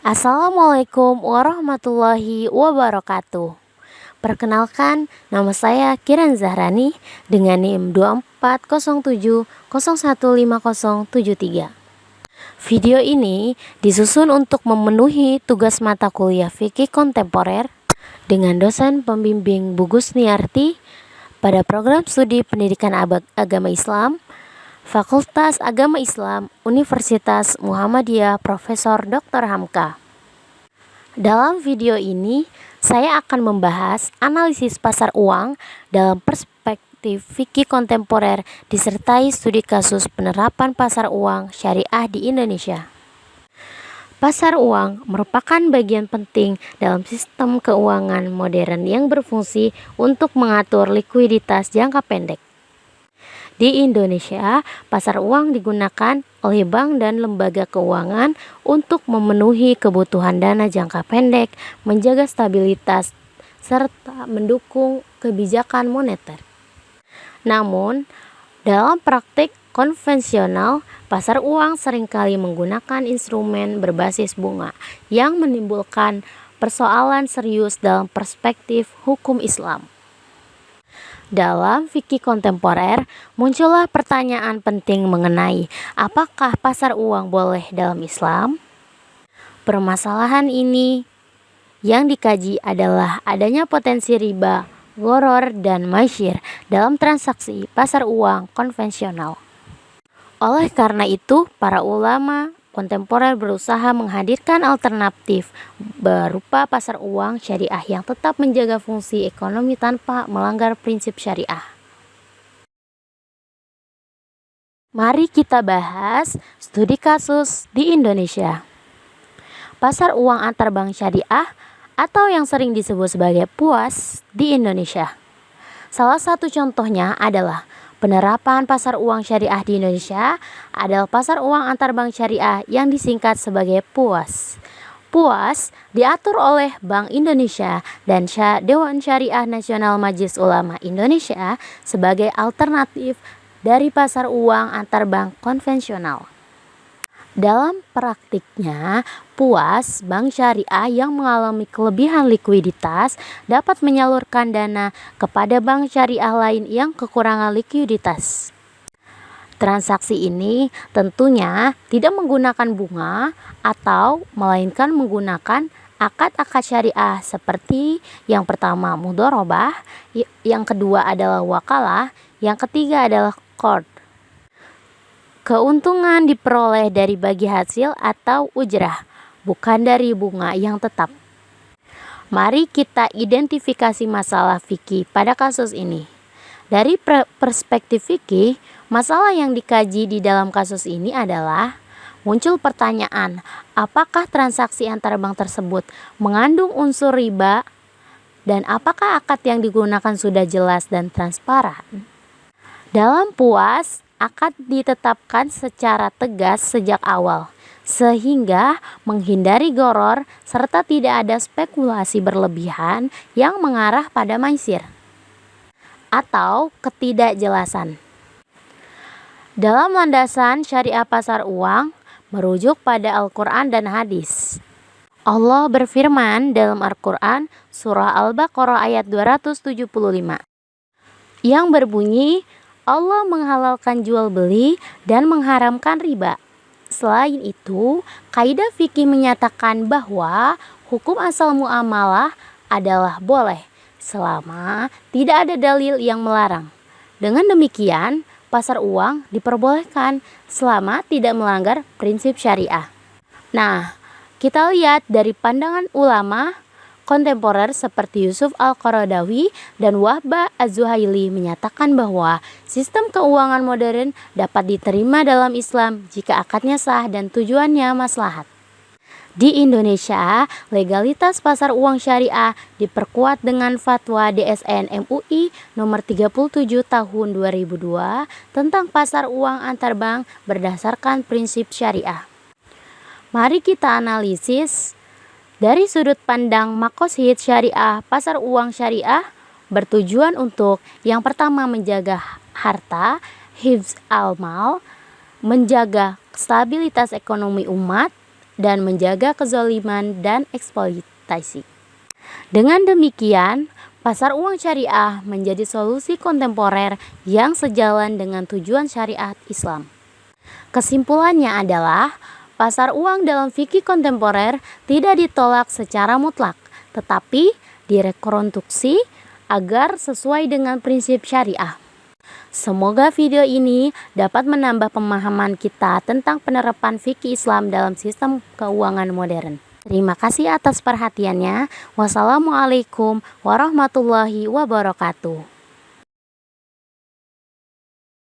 Assalamualaikum warahmatullahi wabarakatuh. Perkenalkan, nama saya Kiran Zahrani dengan NIM 2407015073. Video ini disusun untuk memenuhi tugas mata kuliah fikih kontemporer dengan dosen pembimbing Bu Gusniarti pada program studi pendidikan agama Islam Fakultas Agama Islam Universitas Muhammadiyah Profesor Dr. Hamka. Dalam video ini, saya akan membahas analisis pasar uang dalam perspektif fikih kontemporer disertai studi kasus penerapan pasar uang syariah di Indonesia. Pasar uang merupakan bagian penting dalam sistem keuangan modern yang berfungsi untuk mengatur likuiditas jangka pendek. Di Indonesia, pasar uang digunakan oleh bank dan lembaga keuangan untuk memenuhi kebutuhan dana jangka pendek, menjaga stabilitas, serta mendukung kebijakan moneter. Namun, dalam praktik konvensional, pasar uang seringkali menggunakan instrumen berbasis bunga yang menimbulkan persoalan serius dalam perspektif hukum Islam. Dalam fikih kontemporer, muncullah pertanyaan penting mengenai apakah pasar uang boleh dalam Islam? Permasalahan ini yang dikaji adalah adanya potensi riba, gharar, dan maisir dalam transaksi pasar uang konvensional. Oleh karena itu, para ulama kontemporer berusaha menghadirkan alternatif berupa pasar uang syariah yang tetap menjaga fungsi ekonomi tanpa melanggar prinsip syariah. Mari kita bahas studi kasus di Indonesia. Pasar uang antar bank syariah atau yang sering disebut sebagai PUAS di Indonesia. Salah satu contohnya adalah penerapan pasar uang syariah di Indonesia adalah pasar uang antar bank syariah yang disingkat sebagai PUAS. PUAS diatur oleh Bank Indonesia dan Dewan Syariah Nasional Majelis Ulama Indonesia sebagai alternatif dari pasar uang antar bank konvensional. Dalam praktiknya, PUAS bank syariah yang mengalami kelebihan likuiditas dapat menyalurkan dana kepada bank syariah lain yang kekurangan likuiditas. Transaksi ini tentunya tidak menggunakan bunga atau melainkan menggunakan akad-akad syariah seperti yang pertama mudharabah, yang kedua adalah wakalah, yang ketiga adalah qard. Keuntungan diperoleh dari bagi hasil atau ujrah, bukan dari bunga yang tetap. Mari kita identifikasi masalah fikih pada kasus ini. Dari perspektif fikih, masalah yang dikaji di dalam kasus ini adalah muncul pertanyaan, apakah transaksi antar bank tersebut mengandung unsur riba dan apakah akad yang digunakan sudah jelas dan transparan? Dalam PUAS, akad ditetapkan secara tegas sejak awal, sehingga menghindari gharar serta tidak ada spekulasi berlebihan yang mengarah pada maisir atau ketidakjelasan. Dalam landasan syariah pasar uang, merujuk pada Al-Quran dan hadis. Allah berfirman dalam Al-Quran surah Al-Baqarah ayat 275 yang berbunyi, Allah menghalalkan jual beli dan mengharamkan riba. Selain itu, kaidah fikih menyatakan bahwa hukum asal muamalah adalah boleh selama tidak ada dalil yang melarang. Dengan demikian, pasar uang diperbolehkan selama tidak melanggar prinsip syariah. Nah, kita lihat dari pandangan ulama kontemporer seperti Yusuf Al-Qaradawi dan Wahbah Az-Zuhaili menyatakan bahwa sistem keuangan modern dapat diterima dalam Islam jika akadnya sah dan tujuannya maslahat. Di Indonesia, legalitas pasar uang syariah diperkuat dengan fatwa DSN MUI nomor 37 tahun 2002 tentang pasar uang antar bank berdasarkan prinsip syariah. Mari kita analisis. Dari sudut pandang maqasid syariah, pasar uang syariah bertujuan untuk yang pertama menjaga harta, hifz al-mal, menjaga stabilitas ekonomi umat, dan menjaga kezaliman dan eksploitasi. Dengan demikian, pasar uang syariah menjadi solusi kontemporer yang sejalan dengan tujuan syariat Islam. Kesimpulannya adalah, pasar uang dalam fikih kontemporer tidak ditolak secara mutlak, tetapi direkonstruksi agar sesuai dengan prinsip syariah. Semoga video ini dapat menambah pemahaman kita tentang penerapan fikih Islam dalam sistem keuangan modern. Terima kasih atas perhatiannya. Wassalamualaikum warahmatullahi wabarakatuh.